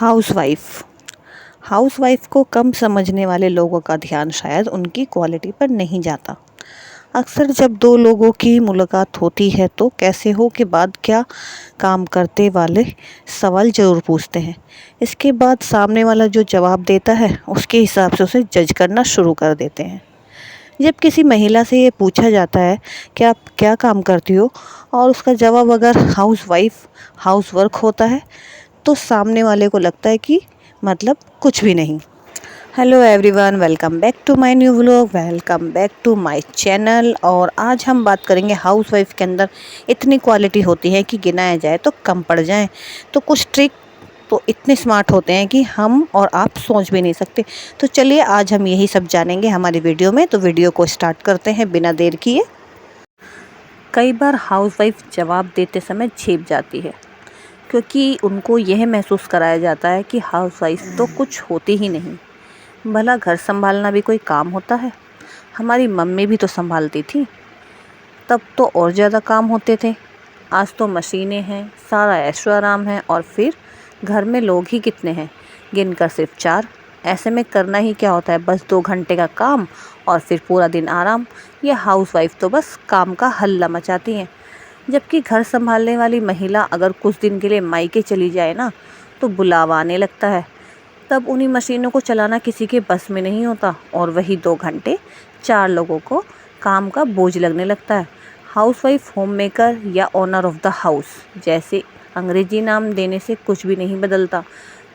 Housewife housewife को कम समझने वाले लोगों का ध्यान शायद उनकी क्वालिटी पर नहीं जाता। अक्सर जब दो लोगों की मुलाकात होती है तो कैसे हो के बाद क्या काम करते वाले सवाल ज़रूर पूछते हैं। इसके बाद सामने वाला जो जवाब देता है उसके हिसाब से उसे जज करना शुरू कर देते हैं। जब किसी महिला से ये पूछा जाता है कि आप क्या काम करती हो और उसका जवाब अगर हाउस वर्क होता है तो सामने वाले को लगता है कि मतलब कुछ भी नहीं। Hello everyone, welcome back to my new vlog, welcome back to my channel. और आज हम बात करेंगे हाउसवाइफ के अंदर इतनी क्वालिटी होती है कि गिनाया जाए तो कम पड़ जाए। तो कुछ ट्रिक तो इतने स्मार्ट होते हैं कि हम और आप सोच भी नहीं सकते। तो चलिए आज हम यही सब जानेंगे हमारी वीडियो में। तो वीडियो को स्टार्ट करते हैं बिना देर किए। कई बार हाउसवाइफ जवाब देते समय छिप जाती है क्योंकि उनको यह महसूस कराया जाता है कि हाउसवाइफ तो कुछ होती ही नहीं। भला घर संभालना भी कोई काम होता है? हमारी मम्मी भी तो संभालती थी, तब तो और ज़्यादा काम होते थे। आज तो मशीनें हैं, सारा ऐशो आराम है, और फिर घर में लोग ही कितने हैं, गिनकर सिर्फ 4। ऐसे में करना ही क्या होता है, बस 2 घंटे का काम और फिर पूरा दिन आराम। ये हाउसवाइफ तो बस काम का हल्ला मचाती हैं। जबकि घर संभालने वाली महिला अगर कुछ दिन के लिए मायके चली जाए ना तो बुलावा आने लगता है। तब उन्हीं मशीनों को चलाना किसी के बस में नहीं होता और वही 2 घंटे 4 लोगों को काम का बोझ लगने लगता है। हाउसवाइफ होम मेकर या ओनर ऑफ द हाउस जैसे अंग्रेजी नाम देने से कुछ भी नहीं बदलता।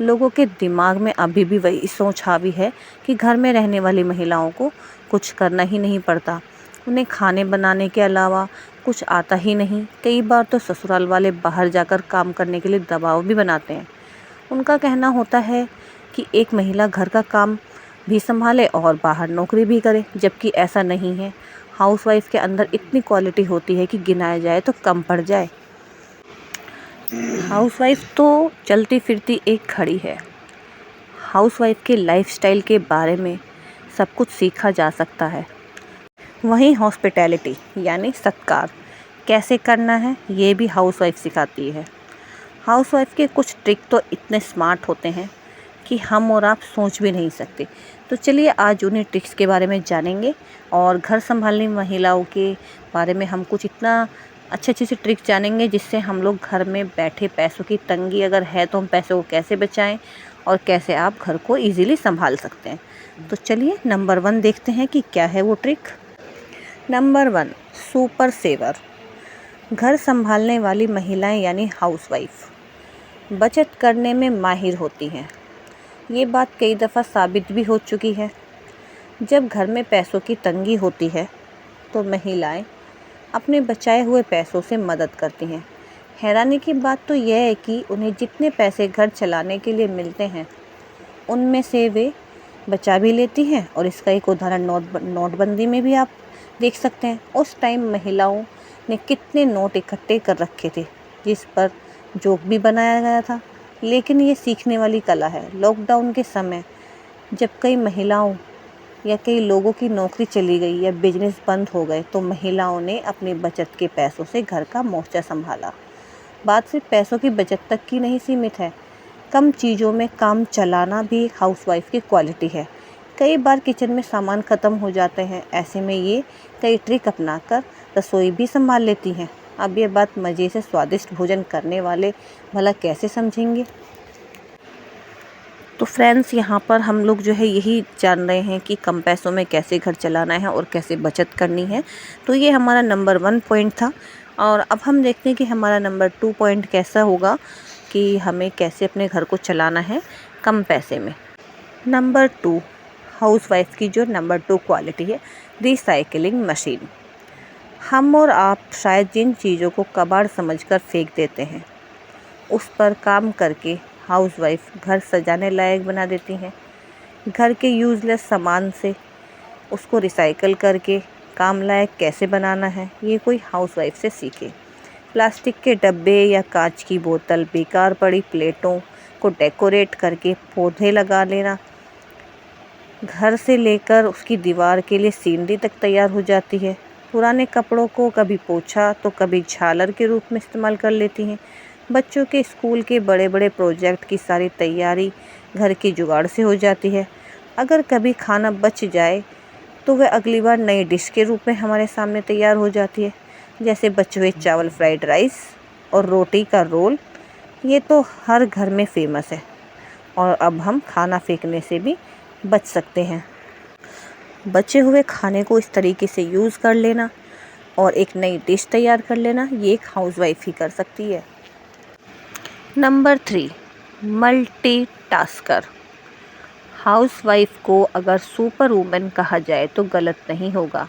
लोगों के दिमाग में अभी भी वही सोच हावी है कि घर में रहने वाली महिलाओं को कुछ करना ही नहीं पड़ता, उन्हें खाने बनाने के अलावा कुछ आता ही नहीं। कई बार तो ससुराल वाले बाहर जाकर काम करने के लिए दबाव भी बनाते हैं। उनका कहना होता है कि एक महिला घर का काम भी संभाले और बाहर नौकरी भी करे, जबकि ऐसा नहीं है। हाउसवाइफ के अंदर इतनी क्वालिटी होती है कि गिनाया जाए तो कम पड़ जाए। हाउसवाइफ तो चलती फिरती एक घड़ी है। हाउसवाइफ के लाइफस्टाइल के बारे में सब कुछ सीखा जा सकता है। वहीं हॉस्पिटैलिटी यानी सत्कार कैसे करना है ये भी हाउसवाइफ सिखाती है। हाउसवाइफ के कुछ ट्रिक तो इतने स्मार्ट होते हैं कि हम और आप सोच भी नहीं सकते। तो चलिए आज उन्हीं ट्रिक्स के बारे में जानेंगे और घर संभालने महिलाओं के बारे में हम कुछ इतना अच्छे से ट्रिक जानेंगे जिससे हम लोग घर में बैठे पैसों की तंगी अगर है तो हम पैसों को कैसे बचाएं और कैसे आप घर को इजीली संभाल सकते हैं। तो चलिए नंबर 1 देखते हैं कि क्या है वो ट्रिक। Number 1, super saver. घर संभालने वाली महिलाएं यानी हाउसवाइफ बचत करने में माहिर होती हैं। ये बात कई दफ़ा साबित भी हो चुकी है। जब घर में पैसों की तंगी होती है तो महिलाएं अपने बचाए हुए पैसों से मदद करती हैं। हैरानी की बात तो यह है कि उन्हें जितने पैसे घर चलाने के लिए मिलते हैं उनमें से वे बचा भी लेती हैं। और इसका एक उदाहरण नोटबंदी में भी आप देख सकते हैं। उस टाइम महिलाओं ने कितने नोट इकट्ठे कर रखे थे जिस पर जोक भी बनाया गया था। लेकिन ये सीखने वाली कला है। लॉकडाउन के समय जब कई महिलाओं या कई लोगों की नौकरी चली गई या बिजनेस बंद हो गए तो महिलाओं ने अपनी बचत के पैसों से घर का मोर्चा संभाला। बात सिर्फ पैसों की बचत तक की नहीं सीमित है, कम चीज़ों में काम चलाना भी हाउसवाइफ की क्वालिटी है। कई बार किचन में सामान ख़त्म हो जाते हैं, ऐसे में ये कई ट्रिक अपनाकर रसोई भी संभाल लेती हैं। अब ये बात मज़े से स्वादिष्ट भोजन करने वाले भला कैसे समझेंगे। तो फ्रेंड्स, यहाँ पर हम लोग जो है यही जान रहे हैं कि कम पैसों में कैसे घर चलाना है और कैसे बचत करनी है। तो ये हमारा नंबर 1 पॉइंट था। और अब हम देखते हैं कि हमारा नंबर 2 पॉइंट कैसा होगा कि हमें कैसे अपने घर को चलाना है कम पैसे में। नंबर 2, हाउसवाइफ की जो नंबर 2 क्वालिटी है, रिसाइकलिंग मशीन। हम और आप शायद जिन चीज़ों को कबाड़ समझकर फेंक देते हैं उस पर काम करके हाउसवाइफ घर सजाने लायक बना देती हैं। घर के यूज़लेस सामान से उसको रिसाइकल करके काम लायक कैसे बनाना है ये कोई हाउसवाइफ से सीखे। प्लास्टिक के डब्बे या कांच की बोतल, बेकार पड़ी प्लेटों को डेकोरेट करके पौधे लगा लेना, घर से लेकर उसकी दीवार के लिए सीनरी तक तैयार हो जाती है। पुराने कपड़ों को कभी पोछा तो कभी झालर के रूप में इस्तेमाल कर लेती हैं। बच्चों के स्कूल के बड़े बड़े प्रोजेक्ट की सारी तैयारी घर की जुगाड़ से हो जाती है। अगर कभी खाना बच जाए तो वह अगली बार नई डिश के रूप में हमारे सामने तैयार हो जाती है, जैसे बचे हुए चावल फ्राइड राइस और रोटी का रोल। ये तो हर घर में फेमस है और अब हम खाना फेंकने से भी बच सकते हैं। बचे हुए खाने को इस तरीके से यूज़ कर लेना और एक नई डिश तैयार कर लेना, ये एक हाउसवाइफ ही कर सकती है। Number 3, multitasker. हाउसवाइफ को अगर सुपर वुमन कहा जाए तो गलत नहीं होगा।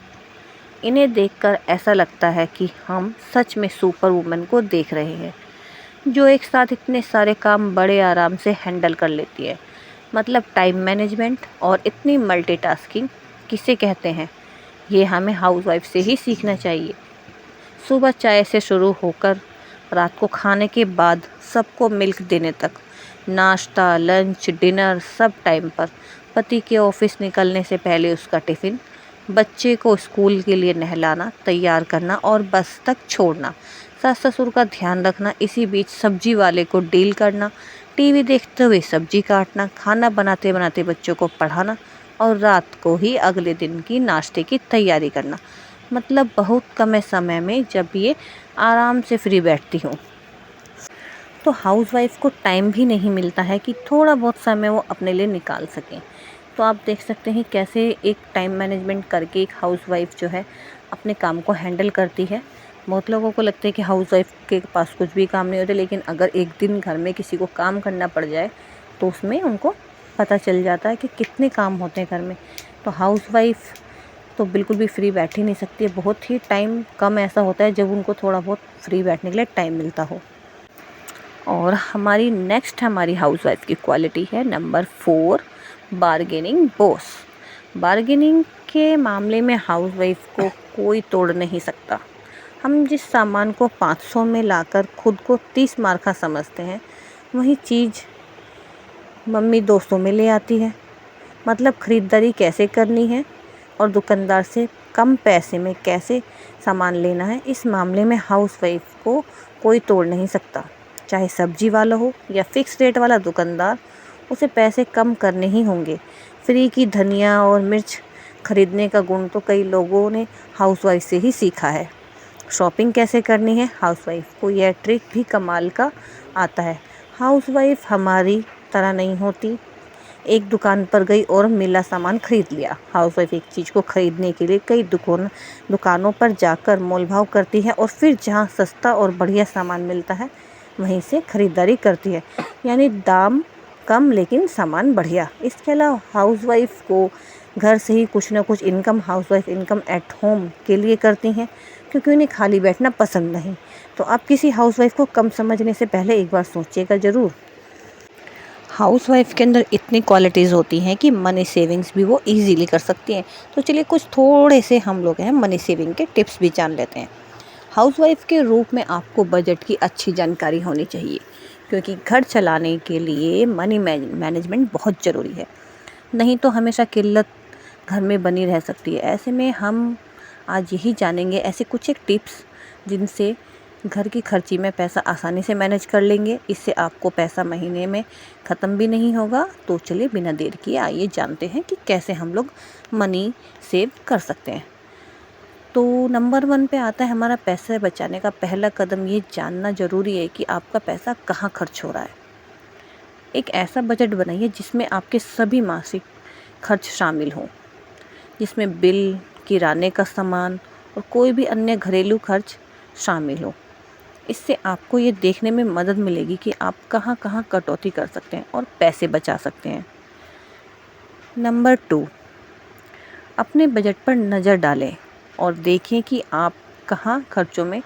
इन्हें देखकर ऐसा लगता है कि हम सच में सुपर वुमन को देख रहे हैं, जो एक साथ इतने सारे काम बड़े आराम से हैंडल कर लेती है। मतलब टाइम मैनेजमेंट और इतनी मल्टीटास्किंग किसे कहते हैं, ये हमें हाउसवाइफ से ही सीखना चाहिए। सुबह चाय से शुरू होकर रात को खाने के बाद सबको मिल्क देने तक, नाश्ता लंच डिनर सब टाइम पर, पति के ऑफिस निकलने से पहले उसका टिफ़िन, बच्चे को स्कूल के लिए नहलाना तैयार करना और बस तक छोड़ना, सास ससुर का ध्यान रखना, इसी बीच सब्जी वाले को डील करना, टीवी देखते हुए सब्जी काटना, खाना बनाते बनाते बच्चों को पढ़ाना और रात को ही अगले दिन की नाश्ते की तैयारी करना। मतलब बहुत कम समय में जब ये आराम से फ्री बैठती हूँ तो हाउसवाइफ को टाइम भी नहीं मिलता है कि थोड़ा बहुत समय वो अपने लिए निकाल सकें। तो आप देख सकते हैं कैसे एक टाइम मैनेजमेंट करके एक हाउसवाइफ जो है अपने काम को हैंडल करती है। बहुत लोगों को लगता है कि हाउसवाइफ के पास कुछ भी काम नहीं होते, लेकिन अगर एक दिन घर में किसी को काम करना पड़ जाए तो उसमें उनको पता चल जाता है कि कितने काम होते हैं घर में। तो हाउसवाइफ तो बिल्कुल भी फ्री बैठ ही नहीं सकती है। बहुत ही टाइम कम ऐसा होता है जब उनको थोड़ा बहुत फ्री बैठने के लिए टाइम मिलता हो। और हमारी हाउसवाइफ की क्वालिटी है नंबर 4, बार्गेनिंग बॉस। बार्गेनिंग के मामले में हाउसवाइफ को कोई तोड़ नहीं सकता। हम जिस सामान को 500 में लाकर खुद को 30 मार्का समझते हैं, वही चीज़ मम्मी 200 में ले आती है। मतलब ख़रीदारी कैसे करनी है और दुकानदार से कम पैसे में कैसे सामान लेना है, इस मामले में हाउसवाइफ को कोई तोड़ नहीं सकता। चाहे सब्जी वाला हो या फिक्स रेट वाला दुकानदार, उसे पैसे कम करने ही होंगे। फ्री की धनिया और मिर्च खरीदने का गुण तो कई लोगों ने हाउसवाइफ से ही सीखा है। शॉपिंग कैसे करनी है, हाउसवाइफ को यह ट्रिक भी कमाल का आता है। हाउसवाइफ हमारी तरह नहीं होती, एक दुकान पर गई और मिला सामान खरीद लिया। हाउसवाइफ एक चीज़ को खरीदने के लिए कई दुकानों पर जाकर मोल भाव करती है और फिर जहाँ सस्ता और बढ़िया सामान मिलता है वहीं से खरीदारी करती है। यानी दाम कम लेकिन सामान बढ़िया। इसके अलावा हाउसवाइफ को घर से ही कुछ ना कुछ income, housewife income at home के लिए करती हैं, क्योंकि उन्हें खाली बैठना पसंद नहीं। तो आप किसी हाउसवाइफ को कम समझने से पहले एक बार सोचिएगा ज़रूर। हाउसवाइफ के अंदर इतनी क्वालिटीज़ होती हैं कि मनी सेविंग्स भी वो इजीली कर सकती हैं। तो चलिए कुछ थोड़े से हम लोग हैं मनी सेविंग के टिप्स भी जान लेते हैं। हाउसवाइफ के रूप में आपको बजट की अच्छी जानकारी होनी चाहिए, क्योंकि घर चलाने के लिए मनी मैनेजमेंट बहुत ज़रूरी है। नहीं तो हमेशा किल्लत घर में बनी रह सकती है। ऐसे में हम आज यही जानेंगे ऐसे कुछ एक टिप्स जिनसे घर की खर्ची में पैसा आसानी से मैनेज कर लेंगे। इससे आपको पैसा महीने में ख़त्म भी नहीं होगा। तो चलिए बिना देर किए आइए जानते हैं कि कैसे हम लोग मनी सेव कर सकते हैं। तो नंबर 1 पे आता है हमारा पैसे बचाने का पहला कदम। ये जानना ज़रूरी है कि आपका पैसा कहाँ खर्च हो रहा है। एक ऐसा बजट बनाइए जिसमें आपके सभी मासिक खर्च शामिल हों, जिसमें बिल, किराने का सामान और कोई भी अन्य घरेलू खर्च शामिल हो। इससे आपको ये देखने में मदद मिलेगी कि आप कहाँ कहाँ कटौती कर सकते हैं और पैसे बचा सकते हैं। नंबर 2, अपने बजट पर नज़र डालें और देखें कि आप कहाँ खर्चों में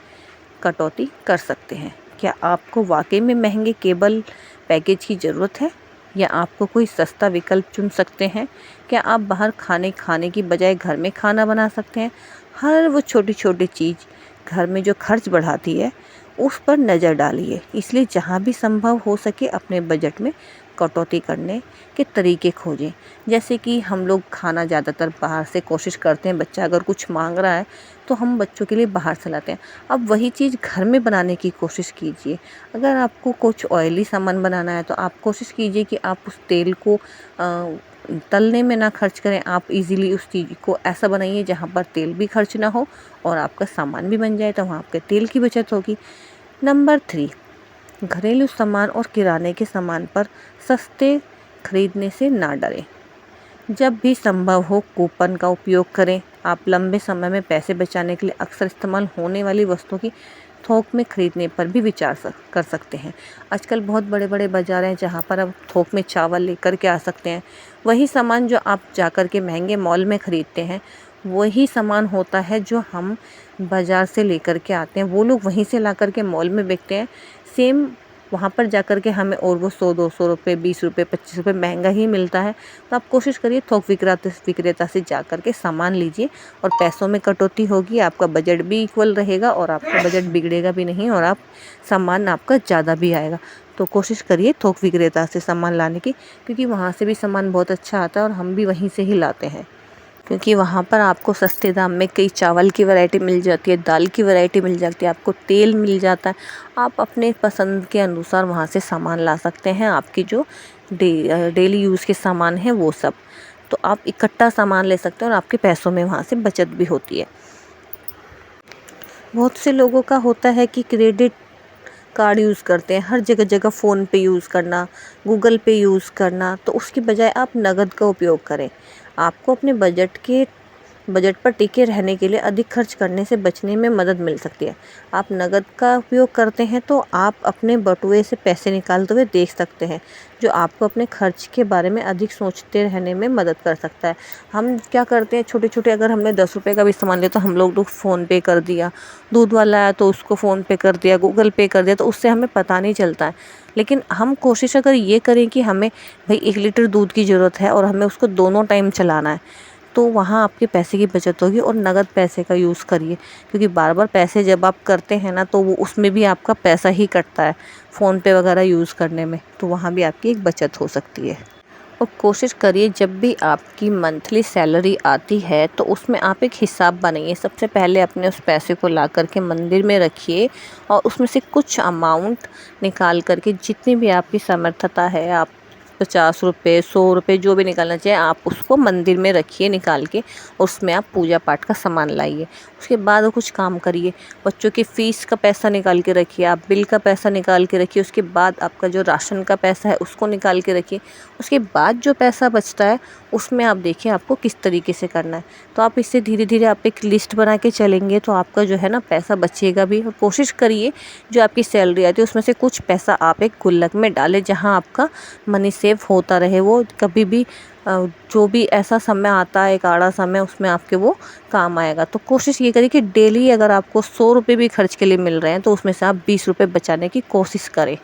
कटौती कर सकते हैं। क्या आपको वाकई में महंगे केबल पैकेज की ज़रूरत है या आपको कोई सस्ता विकल्प चुन सकते हैं? क्या आप बाहर खाने की बजाय घर में खाना बना सकते हैं? हर वो छोटी छोटी चीज़ घर में जो खर्च बढ़ाती है उस पर नज़र डालिए। इसलिए जहाँ भी संभव हो सके अपने बजट में कटौती करने के तरीके खोजें। जैसे कि हम लोग खाना ज़्यादातर बाहर से कोशिश करते हैं, बच्चा अगर कुछ मांग रहा है तो हम बच्चों के लिए बाहर से लाते हैं। अब वही चीज़ घर में बनाने की कोशिश कीजिए। अगर आपको कुछ ऑयली सामान बनाना है तो आप कोशिश कीजिए कि आप उस तेल को तलने में ना खर्च करें। आप इजीली उस चीज़ को ऐसा बनाइए जहाँ पर तेल भी खर्च ना हो और आपका सामान भी बन जाए, तो वहाँ आपके तेल की बचत होगी। नंबर 3, घरेलू सामान और किराने के सामान पर सस्ते खरीदने से ना डरें। जब भी संभव हो कूपन का उपयोग करें। आप लंबे समय में पैसे बचाने के लिए अक्सर इस्तेमाल होने वाली वस्तुओं की थोक में खरीदने पर भी विचार कर सकते हैं। आजकल बहुत बड़े बड़े बाज़ार हैं जहाँ पर आप थोक में चावल लेकर के आ सकते हैं। वही सामान जो आप जाकर के महंगे मॉल में ख़रीदते हैं, वही सामान होता है जो हम बाज़ार से लेकर के आते हैं, वो लोग वहीं से ला कर के मॉल में बेचते हैं। सेम वहाँ पर जाकर के हमें और वो 100-200 रुपये, 20 रुपये, 25 रुपये महंगा ही मिलता है। तो आप कोशिश करिए थोक विक्रेता से जा कर के सामान लीजिए और पैसों में कटौती होगी, आपका बजट भी इक्वल रहेगा और आपका बजट बिगड़ेगा भी नहीं और आप सामान आपका ज़्यादा भी आएगा। तो कोशिश करिए थोक विक्रेता से सामान लाने की, क्योंकि वहाँ से भी सामान बहुत अच्छा आता है और हम भी वहीं से ही लाते हैं। क्योंकि वहाँ पर आपको सस्ते दाम में कई चावल की वैरायटी मिल जाती है, दाल की वैरायटी मिल जाती है, आपको तेल मिल जाता है। आप अपने पसंद के अनुसार वहाँ से सामान ला सकते हैं। आपकी जो डेली यूज़ के सामान हैं वो सब, तो आप इकट्ठा सामान ले सकते हैं और आपके पैसों में वहाँ से बचत भी होती है। बहुत से लोगों का होता है कि क्रेडिट कार्ड यूज़ करते हैं, हर जगह जगह फ़ोन पे यूज़ करना, गूगल पे यूज़ करना, तो उसकी बजाय आप नकद का उपयोग करें। आपको अपने बजट पर टिके रहने के लिए अधिक खर्च करने से बचने में मदद मिल सकती है। आप नकद का उपयोग करते हैं तो आप अपने बटुए से पैसे निकालते हुए देख सकते हैं, जो आपको अपने खर्च के बारे में अधिक सोचते रहने में मदद कर सकता है। हम क्या करते हैं, छोटे छोटे अगर हमने 10 रुपये का भी सामान लिया तो हम लोग तो फ़ोन पे कर दिया, दूध वाला आया तो उसको फ़ोन पे कर दिया, गूगल पे कर दिया, तो उससे हमें पता नहीं चलता है। लेकिन हम कोशिश अगर ये करें कि हमें भाई 1 लीटर दूध की ज़रूरत है और हमें उसको दोनों टाइम चलाना है, तो वहाँ आपके पैसे की बचत होगी। और नगद पैसे का यूज़ करिए, क्योंकि बार बार पैसे जब आप करते हैं ना, तो वो उसमें भी आपका पैसा ही कटता है फ़ोन पे वगैरह यूज़ करने में, तो वहाँ भी आपकी एक बचत हो सकती है। और कोशिश करिए जब भी आपकी मंथली सैलरी आती है तो उसमें आप एक हिसाब बनाइए। सबसे पहले अपने उस पैसे को ला कर के मंदिर में रखिए और उसमें से कुछ अमाउंट निकाल कर के, जितनी भी आपकी समर्थता है, आप 50 रुपये, 100 रुपये जो भी निकालना चाहिए, आप उसको मंदिर में रखिए निकाल के, और उसमें आप पूजा पाठ का सामान लाइए। उसके बाद कुछ काम करिए, बच्चों की फ़ीस का पैसा निकाल के रखिए, आप बिल का पैसा निकाल के रखिए। उसके बाद आपका जो राशन का पैसा है उसको निकाल के रखिए। उसके बाद जो पैसा बचता है उसमें आप देखिए आपको किस तरीके से करना है। तो आप इससे धीरे धीरे आप एक लिस्ट बना के चलेंगे तो आपका जो है ना पैसा बचेगा भी। और कोशिश करिए जो आपकी सैलरी आती है उसमें से कुछ पैसा आप एक गुल्लक में डालें, जहां आपका मनी सेव होता रहे। वो कभी भी जो भी ऐसा समय आता है, एक आड़ा समय, उसमें आपके वो काम आएगा। तो कोशिश ये करिए कि डेली अगर आपको 100 रुपये भी खर्च के लिए मिल रहे हैं तो उसमें से आप 20 रुपये बचाने की कोशिश करें।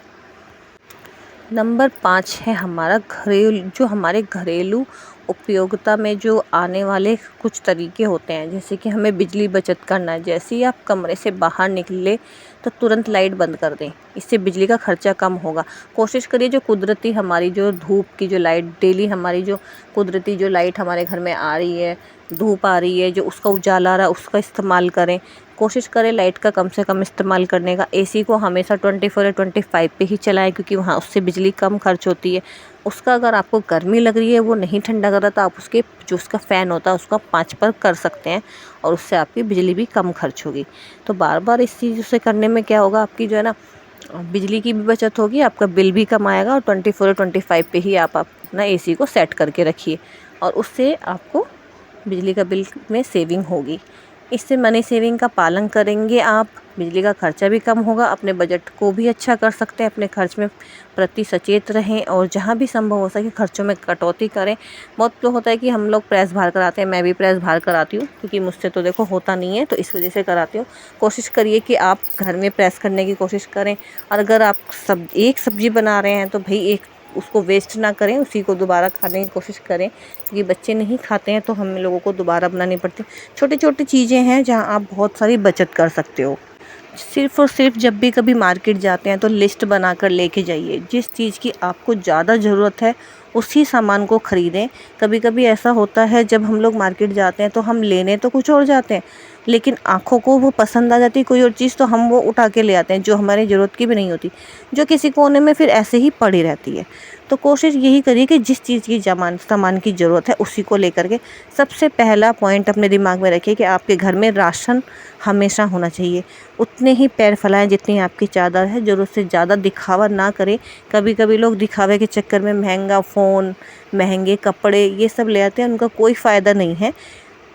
नंबर 5 है हमारे घरेलू उपयोगिता में जो आने वाले कुछ तरीके होते हैं। जैसे कि हमें बिजली बचत करना है। जैसे ही आप कमरे से बाहर निकले तो तुरंत लाइट बंद कर दें, इससे बिजली का खर्चा कम होगा। कोशिश करिए जो कुदरती हमारी जो धूप की जो लाइट, डेली हमारी जो कुदरती जो लाइट हमारे घर में आ रही है, धूप आ रही है, जो उसका उजाला आ रहा है, उसका इस्तेमाल करें। कोशिश करें लाइट का कम से कम इस्तेमाल करने का। एसी को हमेशा 24 या 25 पे ही चलाएं, क्योंकि वहाँ उससे बिजली कम खर्च होती है। उसका अगर आपको गर्मी लग रही है, वो नहीं ठंडा कर रहा, तो आप उसके जो उसका फ़ैन होता है उसका 5 पर कर सकते हैं और उससे आपकी बिजली भी कम खर्च होगी। तो बार बार इस चीज़ से करने में क्या होगा, आपकी जो है ना बिजली की भी बचत होगी, आपका बिल भी कम आएगा। और 24 या 25 पे ही आप अपना एसी को सेट करके रखिए और उससे आपको बिजली का बिल में सेविंग होगी। इससे मनी सेविंग का पालन करेंगे आप, बिजली का खर्चा भी कम होगा, अपने बजट को भी अच्छा कर सकते हैं, अपने खर्च में प्रति सचेत रहें और जहाँ भी संभव हो सके खर्चों में कटौती करें। बहुत तो होता है कि हम लोग प्रेस बाहर कराते हैं, मैं भी प्रेस बाहर कराती हूँ, क्योंकि मुझसे तो देखो होता नहीं है, तो इस वजह से कराती हूँ। कोशिश करिए कि आप घर में प्रेस करने की कोशिश करें। और अगर आप एक सब्ज़ी बना रहे हैं तो भाई एक उसको वेस्ट ना करें, उसी को दोबारा खाने की कोशिश करें, क्योंकि बच्चे नहीं खाते हैं तो हम लोगों को दोबारा बनानी पड़ती है। छोटी छोटी चीज़ें हैं जहां आप बहुत सारी बचत कर सकते हो। सिर्फ़ और सिर्फ जब भी कभी मार्केट जाते हैं तो लिस्ट बनाकर लेके जाइए। जिस चीज़ की आपको ज़्यादा ज़रूरत है उसी सामान को ख़रीदें। कभी कभी ऐसा होता है जब हम लोग मार्केट जाते हैं तो हम लेने तो कुछ और जाते हैं, लेकिन आँखों को वो पसंद आ जाती है कोई और चीज़, तो हम वो उठा के ले आते हैं जो हमारी ज़रूरत की भी नहीं होती, जो किसी कोने में फिर ऐसे ही पड़ी रहती है। तो कोशिश यही करिए कि जिस चीज़ की सामान की ज़रूरत है उसी को लेकर के सबसे पहला पॉइंट अपने दिमाग में रखिए कि आपके घर में राशन हमेशा होना चाहिए। उतने ही पैर फैलाएं जितनी आपकी चादर है, ज़रूरत से ज़्यादा दिखावा ना करें। कभी कभी लोग दिखावे के चक्कर में महंगा फ़ोन, महंगे कपड़े ये सब ले आते हैं, उनका कोई फ़ायदा नहीं है।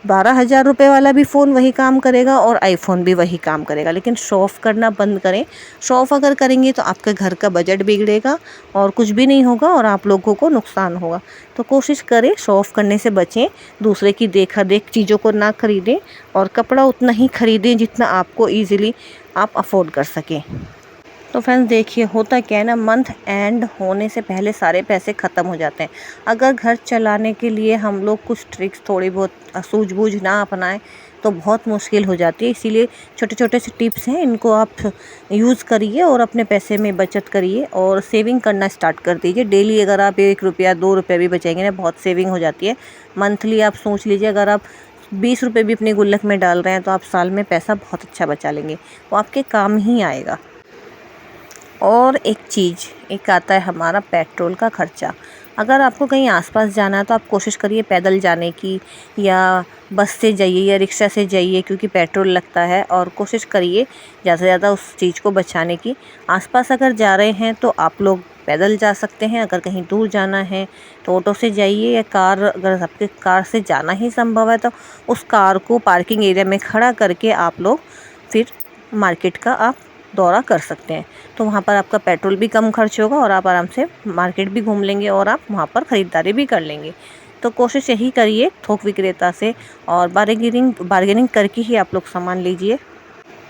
12,000 रुपये वाला भी फ़ोन वही काम करेगा और आईफोन भी वही काम करेगा, लेकिन शो ऑफ़ करना बंद करें। शो ऑफ़ अगर करेंगे तो आपके घर का बजट बिगड़ेगा और कुछ भी नहीं होगा और आप लोगों को नुकसान होगा। तो कोशिश करें शो ऑफ़ करने से बचें, दूसरे की देखा देख चीज़ों को ना ख़रीदें और कपड़ा उतना ही ख़रीदें जितना आपको ईज़िली आप अफ़ोर्ड कर सकें। तो फ्रेंड्स देखिए होता क्या है ना, मंथ एंड होने से पहले सारे पैसे ख़त्म हो जाते हैं। अगर घर चलाने के लिए हम लोग कुछ ट्रिक्स थोड़ी बहुत सूझबूझ ना अपनाएं तो बहुत मुश्किल हो जाती है। इसीलिए छोटे छोटे से टिप्स हैं, इनको आप यूज़ करिए और अपने पैसे में बचत करिए और सेविंग करना स्टार्ट कर दीजिए। डेली अगर आप 1 रुपया 2 रुपये भी बचाएंगे ना, बहुत सेविंग हो जाती है। मंथली आप सोच लीजिए, अगर आप 20 रुपये भी अपने गुल्लक में डाल रहे हैं तो आप साल में पैसा बहुत अच्छा बचा लेंगे, वो आपके काम ही आएगा। और एक आता है हमारा पेट्रोल का खर्चा। अगर आपको कहीं आसपास जाना है तो आप कोशिश करिए पैदल जाने की, या बस से जाइए या रिक्शा से जाइए, क्योंकि पेट्रोल लगता है। और कोशिश करिए ज़्यादा से ज़्यादा उस चीज़ को बचाने की। आसपास अगर जा रहे हैं तो आप लोग पैदल जा सकते हैं, अगर कहीं दूर जाना है तो ऑटो से जाइए या कार, अगर आपके कार से जाना ही संभव है तो उस कार को पार्किंग एरिया में खड़ा करके आप लोग फिर मार्केट का आप दौरा कर सकते हैं। तो वहाँ पर आपका पेट्रोल भी कम खर्च होगा और आप आराम से मार्केट भी घूम लेंगे और आप वहाँ पर ख़रीदारी भी कर लेंगे। तो कोशिश यही करिए थोक विक्रेता से, और बार्गेनिंग करके ही आप लोग सामान लीजिए।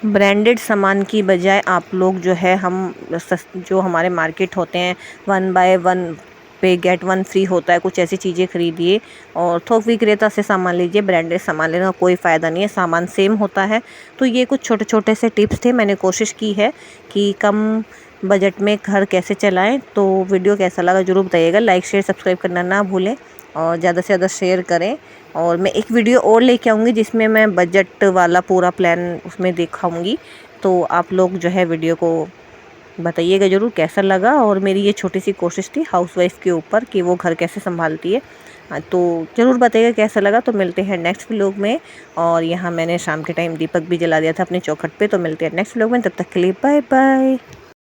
ब्रांडेड सामान की बजाय आप लोग जो है जो हमारे मार्केट होते हैं 1 बाय 1 पे गेट 1 फ्री होता है, कुछ ऐसी चीज़ें खरीदिए और थोक विक्रेता से सामान लीजिए। ब्रांडेड सामान लेने का कोई फ़ायदा नहीं है, सामान सेम होता है। तो ये कुछ छोटे छोटे से टिप्स थे, मैंने कोशिश की है कि कम बजट में घर कैसे चलाएं। तो वीडियो कैसा लगा ज़रूर बताइएगा, लाइक शेयर सब्सक्राइब करना ना भूलें और ज़्यादा से ज़्यादा शेयर करें। और मैं एक वीडियो और लेके आऊँगी जिसमें मैं बजट वाला पूरा प्लान उसमें दिखाऊँगी। तो आप लोग जो है वीडियो को बताइएगा ज़रूर कैसा लगा। और मेरी ये छोटी सी कोशिश थी हाउसवाइफ के ऊपर कि वो घर कैसे संभालती है। तो ज़रूर बताइएगा कैसा लगा। तो मिलते हैं नेक्स्ट व्लॉग में। और यहाँ मैंने शाम के टाइम दीपक भी जला दिया था अपने चौखट पे। तो मिलते हैं नेक्स्ट व्लॉग में, तब तक के लिए बाय बाय।